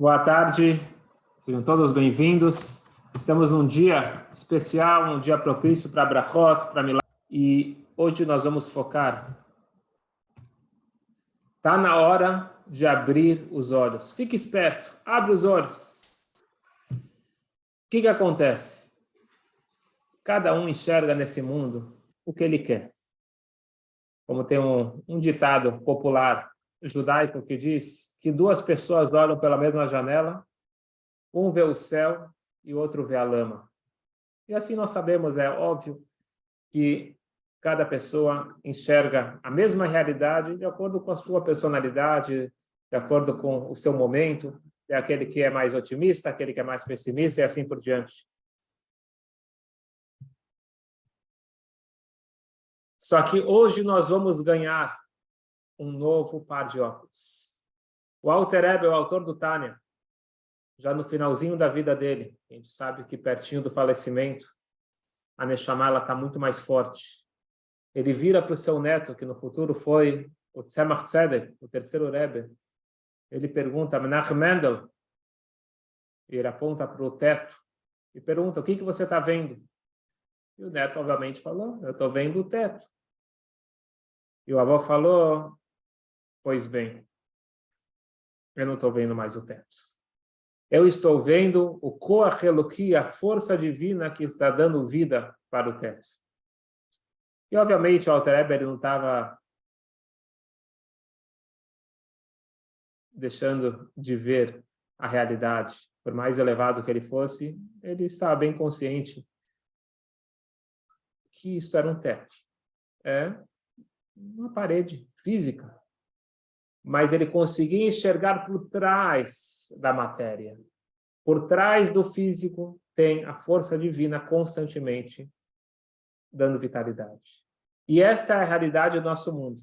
Boa tarde, sejam todos bem-vindos. Estamos num dia especial, um dia propício para Brachot, para Milagre. E hoje nós vamos focar. Está na hora de abrir os olhos. Fique esperto, abre os olhos. O que acontece? Cada um enxerga nesse mundo o que ele quer. Como tem um ditado popular judaico que diz que duas pessoas olham pela mesma janela, um vê o céu e o outro vê a lama. E assim nós sabemos, é óbvio, que cada pessoa enxerga a mesma realidade de acordo com a sua personalidade, de acordo com o seu momento. É aquele que é mais otimista, aquele que é mais pessimista e assim por diante. Só que hoje nós vamos ganhar um novo par de óculos. O Alter Rebbe, o autor do Tânia, já no finalzinho da vida dele, a gente sabe que pertinho do falecimento, a Neshama está muito mais forte. Ele vira para o seu neto, que no futuro foi o Tzemach Tzedek, o terceiro Rebbe. Ele pergunta, Menachem Mendel, e ele aponta para o teto e pergunta, o que você está vendo? E o neto, obviamente, falou, eu estou vendo o teto. E o avô falou, pois bem, eu não estou vendo mais o teto. Eu estou vendo o Koach Eloki, a força divina que está dando vida para o teto. E, obviamente, o Alter Rebbe não estava deixando de ver a realidade. Por mais elevado que ele fosse, ele estava bem consciente que isto era um teto. É uma parede física. Mas ele conseguia enxergar por trás da matéria. Por trás do físico tem a força divina constantemente dando vitalidade. E esta é a realidade do nosso mundo.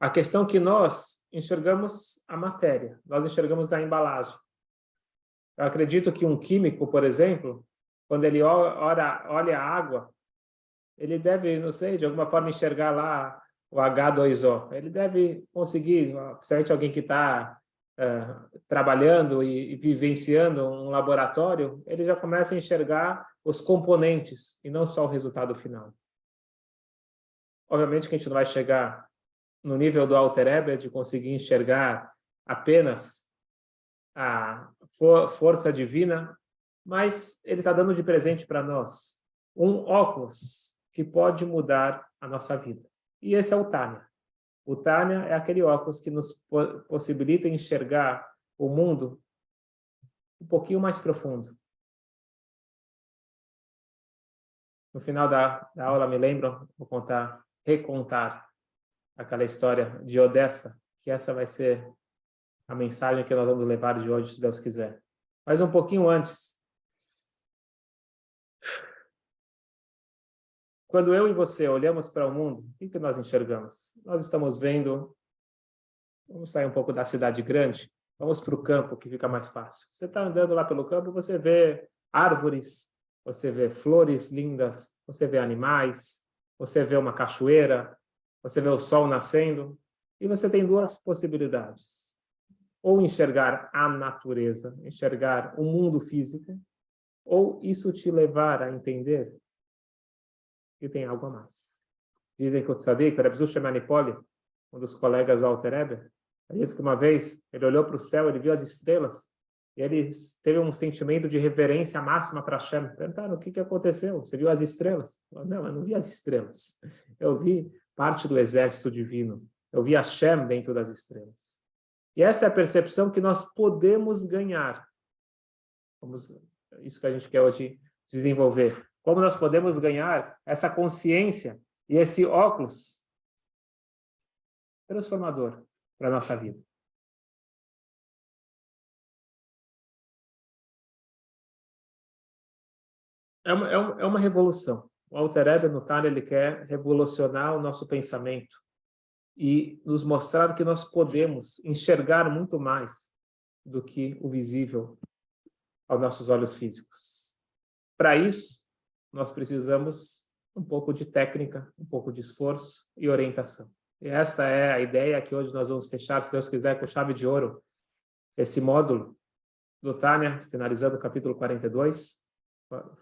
A questão é que nós enxergamos a matéria, nós enxergamos a embalagem. Eu acredito que um químico, por exemplo, quando ele olha a água, ele deve, não sei, de alguma forma enxergar lá o H2O. Ele deve conseguir, principalmente alguém que está trabalhando e vivenciando um laboratório, ele já começa a enxergar os componentes e não só o resultado final. Obviamente que a gente não vai chegar no nível do Alter Rebbe de conseguir enxergar apenas a força divina, mas ele está dando de presente para nós um óculos que pode mudar a nossa vida. E esse é o Tânia. O Tânia é aquele óculos que nos possibilita enxergar o mundo um pouquinho mais profundo. No final da aula, me lembram, vou recontar aquela história de Odessa, que essa vai ser a mensagem que nós vamos levar de hoje, se Deus quiser. Mas um pouquinho antes, quando eu e você olhamos para o mundo, o que nós enxergamos? Nós estamos vendo, vamos sair um pouco da cidade grande, vamos para o campo, que fica mais fácil. Você está andando lá pelo campo, você vê árvores, você vê flores lindas, você vê animais, você vê uma cachoeira, você vê o sol nascendo, e você tem duas possibilidades. Ou enxergar a natureza, enxergar o mundo físico, ou isso te levar a entender que tem algo a mais. Dizem que o Tzadik, o Reb Zusha Manipoli, um dos colegas do Alter Rebbe, diz que uma vez ele olhou para o céu, ele viu as estrelas, e ele teve um sentimento de reverência máxima para Hashem. Perguntaram, o que aconteceu? Você viu as estrelas? Não, eu não vi as estrelas. Eu vi parte do exército divino. Eu vi Hashem dentro das estrelas. E essa é a percepção que nós podemos ganhar. Isso que a gente quer hoje desenvolver. Como nós podemos ganhar essa consciência e esse óculos transformador para a nossa vida. É uma revolução. O Alter Rebbe no Tânia, ele quer revolucionar o nosso pensamento e nos mostrar que nós podemos enxergar muito mais do que o visível aos nossos olhos físicos. Para isso, nós precisamos um pouco de técnica, um pouco de esforço e orientação. E esta é a ideia que hoje nós vamos fechar, se Deus quiser, com chave de ouro, esse módulo do Tânia, finalizando o capítulo 42.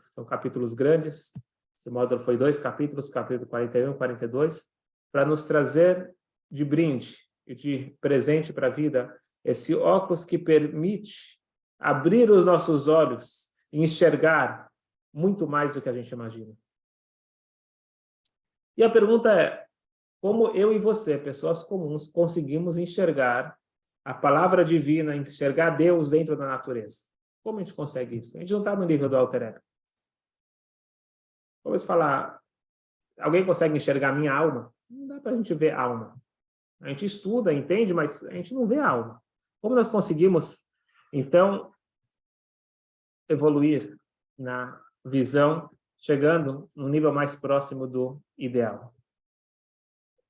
São capítulos grandes. Esse módulo foi 2 capítulos, capítulo 41 e 42, para nos trazer de brinde e de presente para a vida esse óculos que permite abrir os nossos olhos e enxergar muito mais do que a gente imagina. E a pergunta é, como eu e você, pessoas comuns, conseguimos enxergar a palavra divina, enxergar Deus dentro da natureza? Como a gente consegue isso? A gente não está no nível do Alter Ego. Vamos falar, alguém consegue enxergar a minha alma? Não dá para a gente ver a alma. A gente estuda, entende, mas a gente não vê a alma. Como nós conseguimos, então, evoluir na visão, chegando no nível mais próximo do ideal?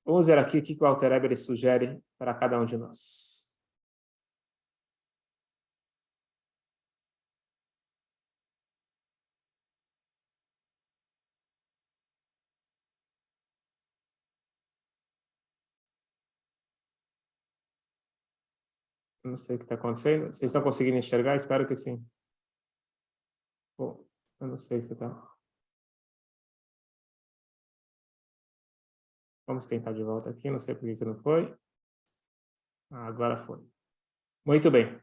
Vamos ver aqui o que o Alter Ego sugere para cada um de nós. Não sei o que está acontecendo. Vocês estão conseguindo enxergar? Espero que sim. Bom, eu não sei se está. Vamos tentar de volta aqui. Não sei por que não foi. Agora foi. Muito bem.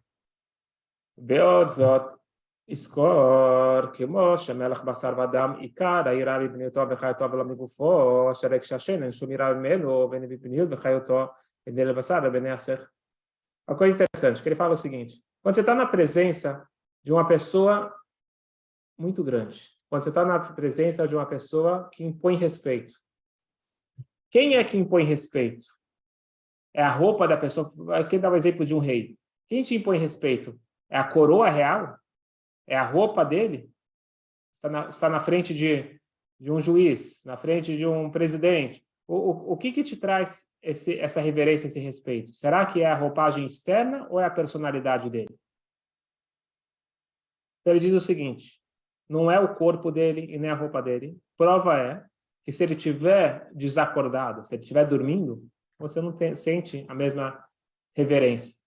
Beod zot iskor כמו שמלך בשר ודם עיקר היראה מבניותו וחיותו ולא מגופו, אשר כשהשן אין שום יראה ממנו, בין מבניות וחיותו, בין לבשר ובין השכל. Uma coisa interessante, que ele fala o seguinte: quando você está na presença de uma pessoa muito grande, quando você está na presença de uma pessoa que impõe respeito, quem é que impõe respeito? É a roupa da pessoa? Aqui dá o exemplo de um rei. Quem te impõe respeito? É a coroa real? É a roupa dele? Está na frente de um juiz, na frente de um presidente. O que te traz essa reverência, esse respeito? Será que é a roupagem externa ou é a personalidade dele? Então ele diz o seguinte: não é o corpo dele e nem a roupa dele. Prova é que se ele estiver desacordado, se ele estiver dormindo, você não sente a mesma reverência.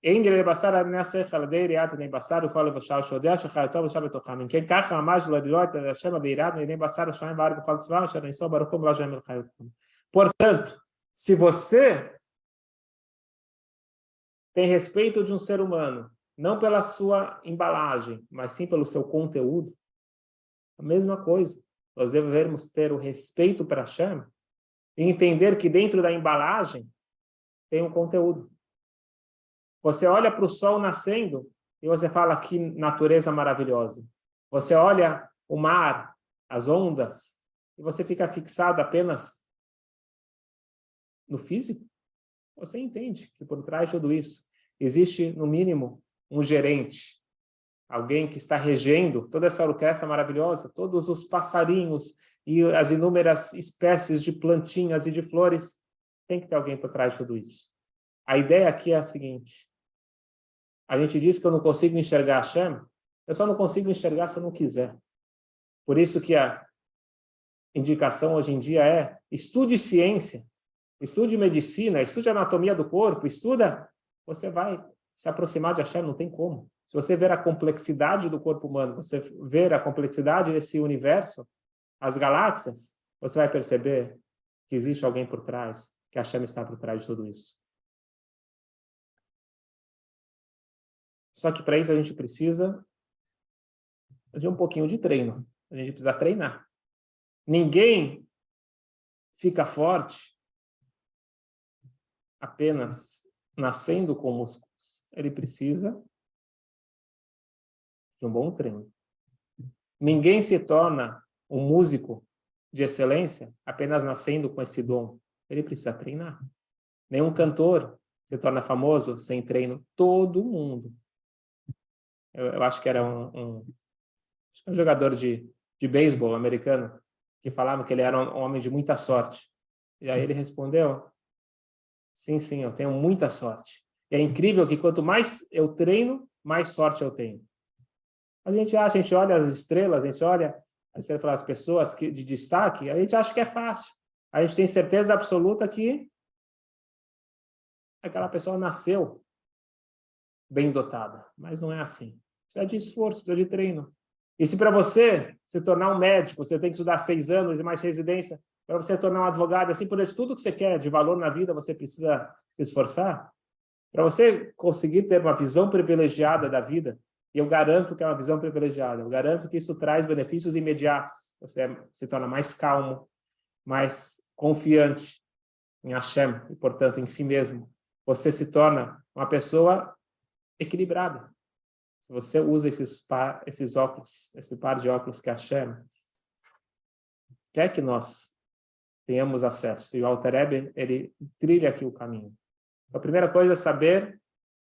Portanto, se você tem respeito de um ser humano, não pela sua embalagem, mas sim pelo seu conteúdo, a mesma coisa. Nós devemos ter o respeito para Hashem e entender que dentro da embalagem tem um conteúdo. Você olha para o sol nascendo e você fala, que natureza maravilhosa. Você olha o mar, as ondas, e você fica fixado apenas no físico. Você entende que por trás de tudo isso existe, no mínimo, um gerente, alguém que está regendo toda essa orquestra maravilhosa, todos os passarinhos e as inúmeras espécies de plantinhas e de flores. Tem que ter alguém por trás de tudo isso. A ideia aqui é a seguinte: a gente diz que eu não consigo enxergar Hashem, eu só não consigo enxergar se eu não quiser. Por isso que a indicação hoje em dia é: estude ciência, estude medicina, estude anatomia do corpo, você vai se aproximar de Hashem, não tem como. Se você ver a complexidade do corpo humano, você ver a complexidade desse universo, as galáxias, você vai perceber que existe alguém por trás, que Hashem está por trás de tudo isso. Só que para isso a gente precisa de um pouquinho de treino. A gente precisa treinar. Ninguém fica forte apenas nascendo com músculos. Ele precisa de um bom treino. Ninguém se torna um músico de excelência apenas nascendo com esse dom. Ele precisa treinar. Nenhum cantor se torna famoso sem treino. Todo mundo. Eu acho que era um jogador de beisebol americano que falava que ele era um homem de muita sorte. E aí ele respondeu: sim, eu tenho muita sorte. E é incrível que quanto mais eu treino, mais sorte eu tenho. A gente olha as estrelas, a gente olha as pessoas de destaque, a gente acha que é fácil. A gente tem certeza absoluta que aquela pessoa nasceu bem dotada. Mas não é assim. Precisa de esforço, precisa de treino. E se para você se tornar um médico, você tem que estudar 6 anos e mais residência, para você tornar um advogado, assim por diante, tudo que você quer de valor na vida, você precisa se esforçar. Para você conseguir ter uma visão privilegiada da vida, e eu garanto que é uma visão privilegiada, eu garanto que isso traz benefícios imediatos. Você se torna mais calmo, mais confiante em Hashem e, portanto, em si mesmo. Você se torna uma pessoa equilibrada. Se você usa esses óculos, esse par de óculos que Hashem quer que nós tenhamos acesso, e o Alter Rebbe, ele trilha aqui o caminho. A primeira coisa é saber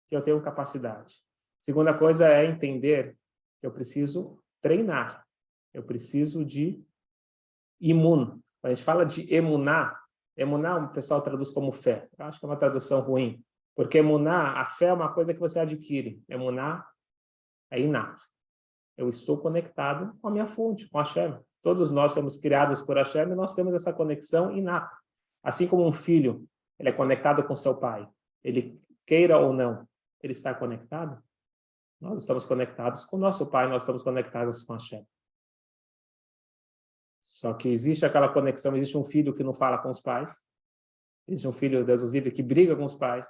que eu tenho capacidade. A segunda coisa é entender que eu preciso treinar. Eu preciso de imun. Quando a gente fala de emuná, emuná o pessoal traduz como fé. Eu acho que é uma tradução ruim. Porque emuná, a fé é uma coisa que você adquire. Emuná é inato. Eu estou conectado com a minha fonte, com Hashem. Todos nós fomos criados por Hashem e nós temos essa conexão inata. Assim como um filho, ele é conectado com seu pai. Ele queira ou não, ele está conectado. Nós estamos conectados com nosso pai, nós estamos conectados com Hashem. Só que existe aquela conexão, existe um filho que não fala com os pais, existe um filho, Deus nos livre, que briga com os pais,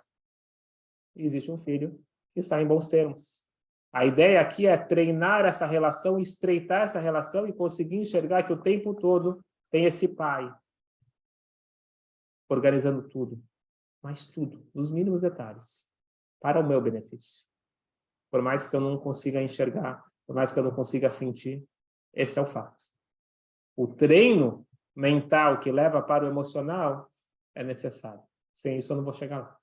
e existe um filho que está em bons termos. A ideia aqui é treinar essa relação, estreitar essa relação e conseguir enxergar que o tempo todo tem esse pai organizando tudo, mas tudo, nos mínimos detalhes, para o meu benefício. Por mais que eu não consiga enxergar, por mais que eu não consiga sentir, esse é o fato. O treino mental que leva para o emocional é necessário. Sem isso eu não vou chegar lá.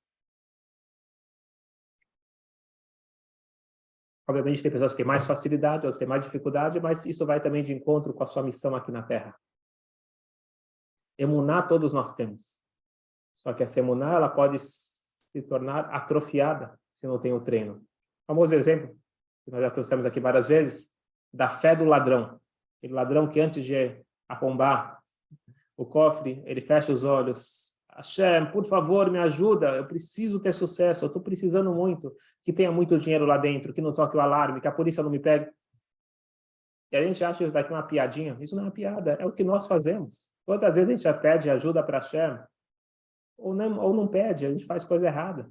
Obviamente tem pessoas que têm mais facilidade, outras têm mais dificuldade, mas isso vai também de encontro com a sua missão aqui na Terra. Emuná todos nós temos. Só que essa emuná, ela pode se tornar atrofiada se não tem o treino. O famoso exemplo, que nós já trouxemos aqui várias vezes, da fé do ladrão. Aquele ladrão que antes de arrombar o cofre, ele fecha os olhos. Hashem, por favor, me ajuda, eu preciso ter sucesso, eu estou precisando muito, que tenha muito dinheiro lá dentro, que não toque o alarme, que a polícia não me pegue. E a gente acha isso daqui uma piadinha. Isso não é uma piada, é o que nós fazemos. Quantas vezes a gente já pede ajuda para Hashem, ou não pede, a gente faz coisa errada.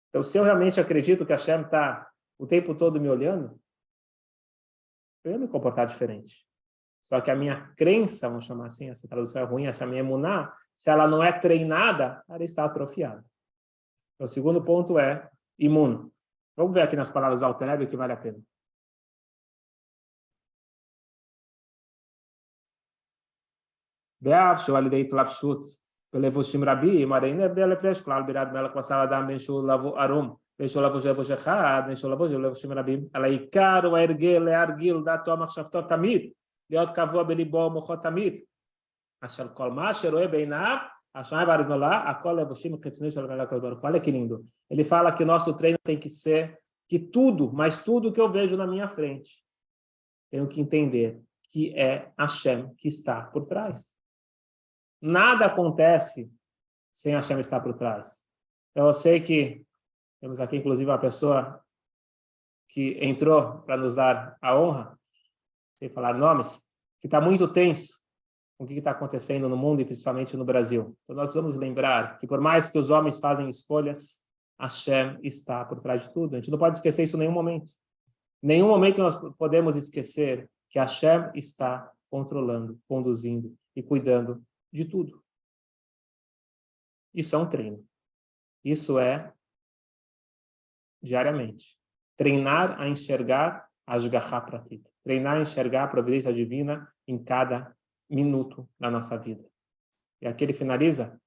Então, se eu realmente acredito que Hashem está o tempo todo me olhando, eu ia me comportar diferente. Só que a minha crença, vamos chamar assim, essa tradução é ruim, essa minha emuná, se ela não é treinada, ela está atrofiada. Então, o segundo ponto é imun. Vamos ver aqui nas palavras do Alter Rebbe que vale a pena. Be'av shoal idei tlapshut velevushim rabi, marei nevdei lepresh klal birad melech basar adam ben shul lavu arum ben shul lavu jevush echad ben shul lavu levushim rabim ala ikar o ergel leargil dato machshavto tamid להיות קבוע בליבו ומוחו תמיד. אשר כל מה שרואה בעיניו, השמיים והארץ מלאה, הכל לבושים חיצוני של הקדוש ברוך הוא. Olha que lindo. Ele fala que o nosso treino tem que ser que tudo, mas tudo que eu vejo na minha frente, tenho que entender que é Hashem que está por trás. Nada acontece sem Hashem estar por trás. Eu sei que temos aqui, inclusive, uma pessoa que entrou para nos dar a honra, sem falar nomes, que está muito tenso com o que está acontecendo no mundo e principalmente no Brasil. Então nós precisamos lembrar que por mais que os homens fazem escolhas, Hashem está por trás de tudo. A gente não pode esquecer isso em nenhum momento. Em nenhum momento nós podemos esquecer que Hashem está controlando, conduzindo e cuidando de tudo. Isso é um treino. Isso é diariamente. Treinar a enxergar Ashgaha Pratit. Treinar a enxergar a providência divina em cada minuto da nossa vida. E aqui ele finaliza.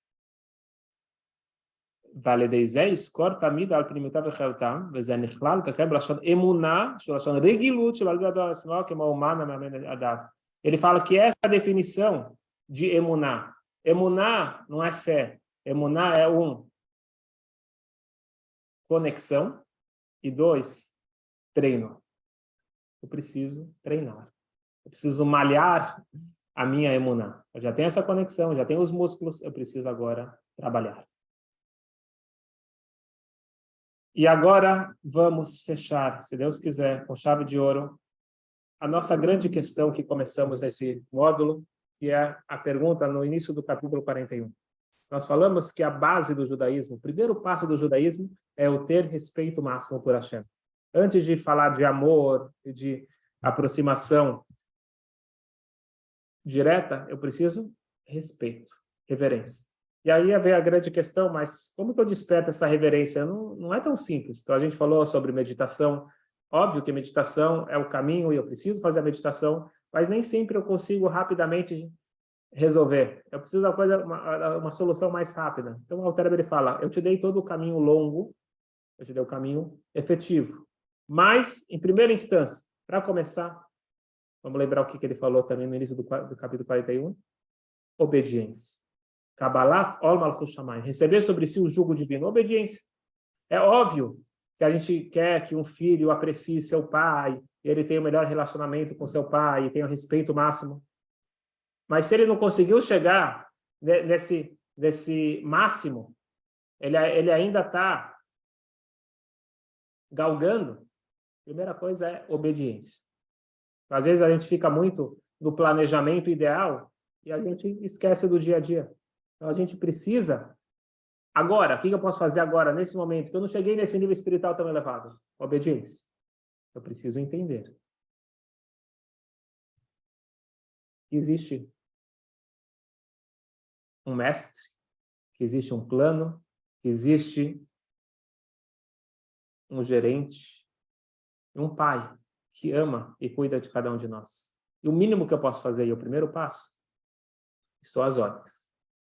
Vale deizéis, corta a mida al primitav echeltam, veze nichlal, kakem lashon emunah, lashon regilut, ele fala que essa é a definição de emunah. Emunah não é fé. Emunah é conexão e 2, treino. Eu preciso treinar. Eu preciso malhar a minha emuná. Eu já tenho essa conexão, eu já tenho os músculos, eu preciso agora trabalhar. E agora vamos fechar, se Deus quiser, com chave de ouro, a nossa grande questão que começamos nesse módulo, que é a pergunta no início do capítulo 41. Nós falamos que a base do judaísmo, o primeiro passo do judaísmo é o ter respeito máximo por Hashem. Antes de falar de amor e de aproximação direta, eu preciso respeito, reverência. E aí vem a grande questão, mas como que eu desperto essa reverência? Não é tão simples. Então, a gente falou sobre meditação. Óbvio que meditação é o caminho e eu preciso fazer a meditação, mas nem sempre eu consigo rapidamente resolver. Eu preciso da coisa, uma solução mais rápida. Então, o Alter Rebbe, ele fala, eu te dei todo o caminho longo, eu te dei o caminho efetivo. Mas, em primeira instância, para começar, vamos lembrar o que ele falou também no início do capítulo 41, obediência. Kabbalat ol malchut shamayim, receber sobre si o jugo divino, obediência. É óbvio que a gente quer que um filho aprecie seu pai, ele tenha o melhor relacionamento com seu pai, tenha o respeito máximo. Mas se ele não conseguiu chegar nesse máximo, ele ainda está galgando, a primeira coisa é obediência. Às vezes a gente fica muito no planejamento ideal e a gente esquece do dia a dia. Então, a gente precisa... Agora, o que eu posso fazer agora, nesse momento, que eu não cheguei nesse nível espiritual tão elevado? Obediência. Eu preciso entender que existe um mestre, que existe um plano, que existe um gerente, um pai que ama e cuida de cada um de nós. E o mínimo que eu posso fazer, e o primeiro passo, estou às ordens.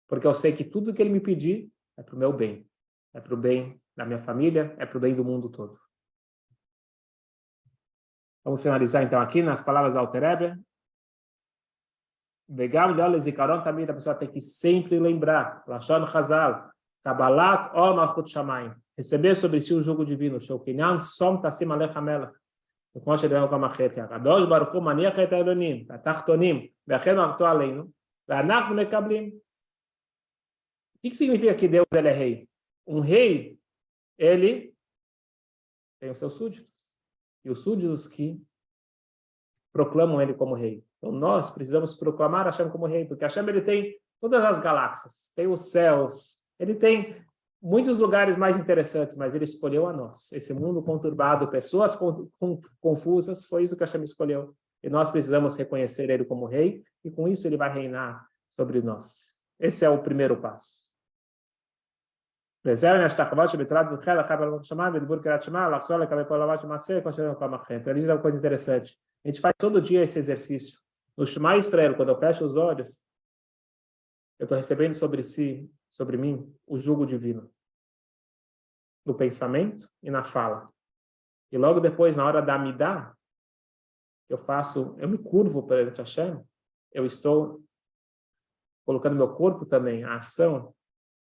Porque eu sei que tudo que ele me pedir é para o meu bem. É para o bem da minha família, é para o bem do mundo todo. Vamos finalizar então aqui nas palavras do Alter Rebbe. Begam delas e Zikaron também a pessoa tem que sempre lembrar. Lashon Chazal, Kabbalat ol malchut shamayim. Receber sobre si o jugo divino. Shokinyan som tasim alech hamelech. כמו שדיברנו גם אחרת, הקדוש ברוך הוא מניח את העליונים, התחתונים, ואכן מלכותו עלינו, ואנחנו מקבלים. O que significa que Deus ele é rei? Um rei, ele tem os seus súditos. E os súditos que proclamam ele como rei. Então nós precisamos proclamar Hashem como rei, porque Hashem ele tem todas as galáxias, tem os céus, ele tem muitos lugares mais interessantes, mas ele escolheu a nós. Esse mundo conturbado, pessoas confusas, foi isso que Hashem escolheu. E nós precisamos reconhecer ele como rei, e com isso ele vai reinar sobre nós. Esse é o primeiro passo. Ele diz uma coisa interessante. A gente faz todo dia esse exercício. No Shema Israel, quando eu fecho os olhos, eu estou recebendo sobre mim, o jugo divino. No pensamento e na fala. E logo depois, na hora da Amidah, eu me curvo perante Hashem, eu estou colocando meu corpo também, a ação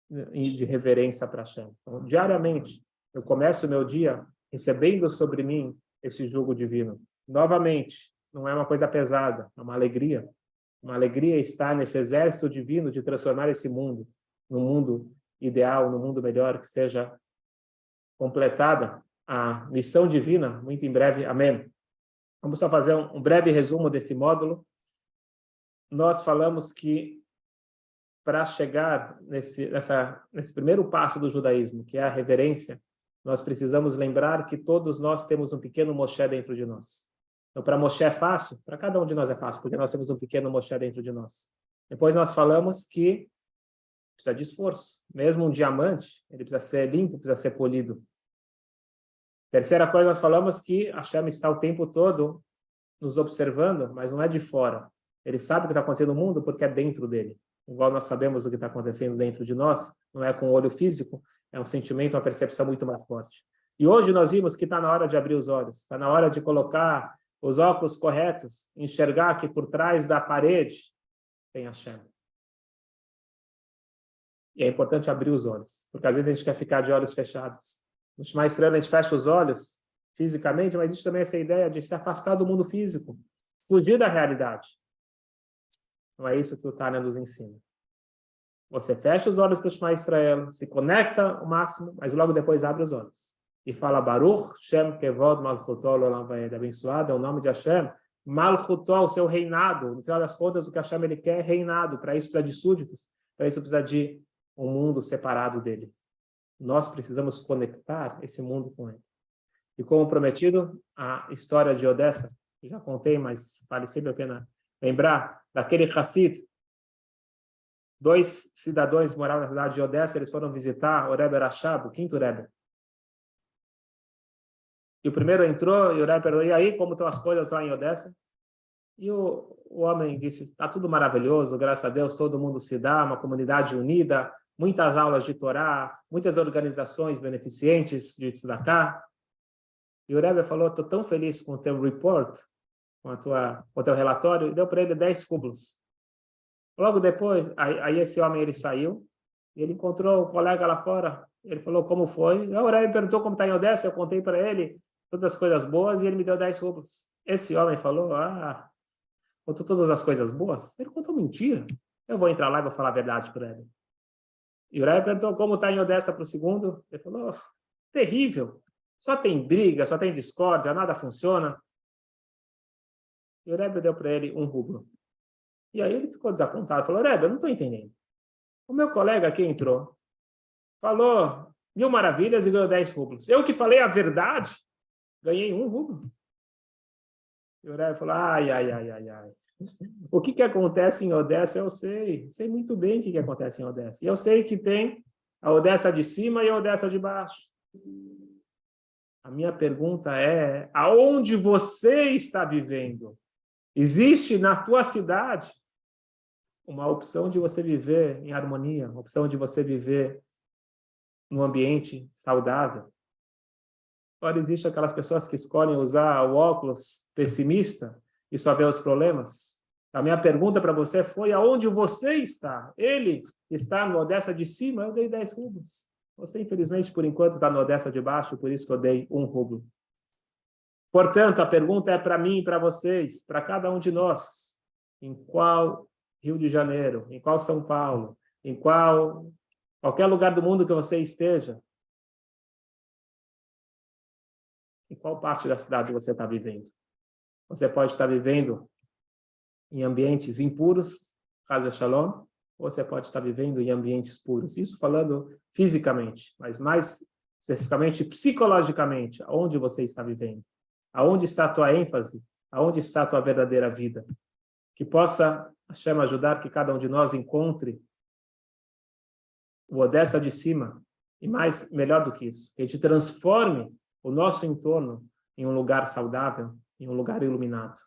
de reverência para Hashem. Então, diariamente, eu começo o meu dia recebendo sobre mim esse jugo divino. Novamente, não é uma coisa pesada, é uma alegria. Uma alegria estar nesse exército divino de transformar esse mundo num mundo ideal, num mundo melhor, que seja completada a missão divina, muito em breve. Amém. Vamos só fazer um breve resumo desse módulo. Nós falamos que para chegar nesse primeiro passo do judaísmo, que é a reverência, nós precisamos lembrar que todos nós temos um pequeno Moshe dentro de nós. Então, para Moshe é fácil, para cada um de nós é fácil, porque nós temos um pequeno Moshe dentro de nós. Depois nós falamos que precisa de esforço. Mesmo um diamante, ele precisa ser limpo, precisa ser polido. Terceira coisa, nós falamos que Hashem está o tempo todo nos observando, mas não é de fora. Ele sabe o que está acontecendo no mundo porque é dentro dele. Igual nós sabemos o que está acontecendo dentro de nós, não é com o olho físico, é um sentimento, uma percepção muito mais forte. E hoje nós vimos que está na hora de abrir os olhos, está na hora de colocar os óculos corretos, enxergar que por trás da parede tem Hashem. E é importante abrir os olhos, porque às vezes a gente quer ficar de olhos fechados. No Shema Israel a gente fecha os olhos fisicamente, mas existe também essa ideia de se afastar do mundo físico, fugir da realidade. Não é isso que o Tânia nos ensina. Você fecha os olhos para o Shema Israel, se conecta o máximo, mas logo depois abre os olhos. e fala Baruch Shem Kevod Malchutol Olam Vaed. Abençoado é o nome de Hashem. Malchutol, o seu reinado. No final das contas, o que Hashem ele quer é reinado. Para isso precisa de súditos. Para isso precisa de um mundo separado dele. Nós precisamos conectar esse mundo com ele. E como prometido, a história de Odessa, eu já contei, mas vale sempre a pena lembrar, daquele Hassid. 2 cidadãos moravam na cidade de Odessa, eles foram visitar o Rebbe Rashab, o quinto Rebbe. E o primeiro entrou, e o Rebbe perguntou, e aí, como estão as coisas lá em Odessa? E o homem disse, está tudo maravilhoso, graças a Deus, todo mundo se dá, uma comunidade unida, muitas aulas de Torá, muitas organizações beneficentes de Tzedakah. E o Rebbe falou, estou tão feliz com o teu report, com o teu relatório, e deu para ele 10 rublos. Logo depois, aí esse homem ele saiu, e ele encontrou o colega lá fora, ele falou como foi. O Rebbe perguntou como está em Odessa, eu contei para ele todas as coisas boas, e ele me deu 10 rublos. Esse homem falou, contou todas as coisas boas? Ele contou mentira. Eu vou entrar lá e vou falar a verdade para ele. E o Rebbe perguntou como está em Odessa para o segundo. Ele falou, terrível. Só tem briga, só tem discórdia, nada funciona. E o Rebbe deu para ele 1 rublo. E aí ele ficou desapontado. Falou, Rebbe, eu não estou entendendo. O meu colega aqui entrou, falou 1000 maravilhas e ganhou 10 rublos. Eu que falei a verdade, ganhei 1 rublo. E o Rebbe falou, ai. O que acontece em Odessa, eu sei. Sei muito bem o que acontece em Odessa. E eu sei que tem a Odessa de cima e a Odessa de baixo. A minha pergunta é, aonde você está vivendo? Existe na tua cidade uma opção de você viver em harmonia, uma opção de você viver num ambiente saudável? Ou existe aquelas pessoas que escolhem usar o óculos pessimista e só vê os problemas? A minha pergunta para você foi, aonde você está? Ele está no Odessa de cima, eu dei 10 rublos. Você, infelizmente, por enquanto, está no Odessa de baixo, por isso que eu dei 1 rublo. Portanto, a pergunta é para mim e para vocês, para cada um de nós. Em qual Rio de Janeiro, em qual São Paulo, em qualquer lugar do mundo que você esteja, em qual parte da cidade você está vivendo? Você pode estar vivendo em ambientes impuros, Chas v'Shalom, ou você pode estar vivendo em ambientes puros. Isso falando fisicamente, mas mais especificamente psicologicamente, aonde você está vivendo? Aonde está a tua ênfase? Aonde está a tua verdadeira vida? Que possa Hashem ajudar que cada um de nós encontre o Odessa de cima, e melhor do que isso, que a gente transforme o nosso entorno em um lugar saudável, em um lugar iluminado.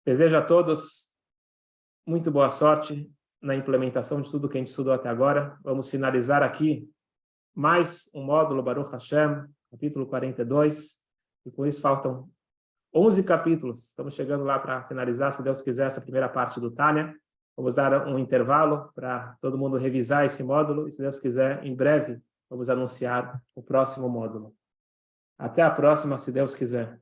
Desejo a todos muito boa sorte na implementação de tudo que a gente estudou até agora. Vamos finalizar aqui mais um módulo Baruch Hashem, capítulo 42, e com isso faltam 11 capítulos. Estamos chegando lá para finalizar, se Deus quiser, essa primeira parte do Tânia. Vamos dar um intervalo para todo mundo revisar esse módulo, e se Deus quiser, em breve, vamos anunciar o próximo módulo. Até a próxima, se Deus quiser.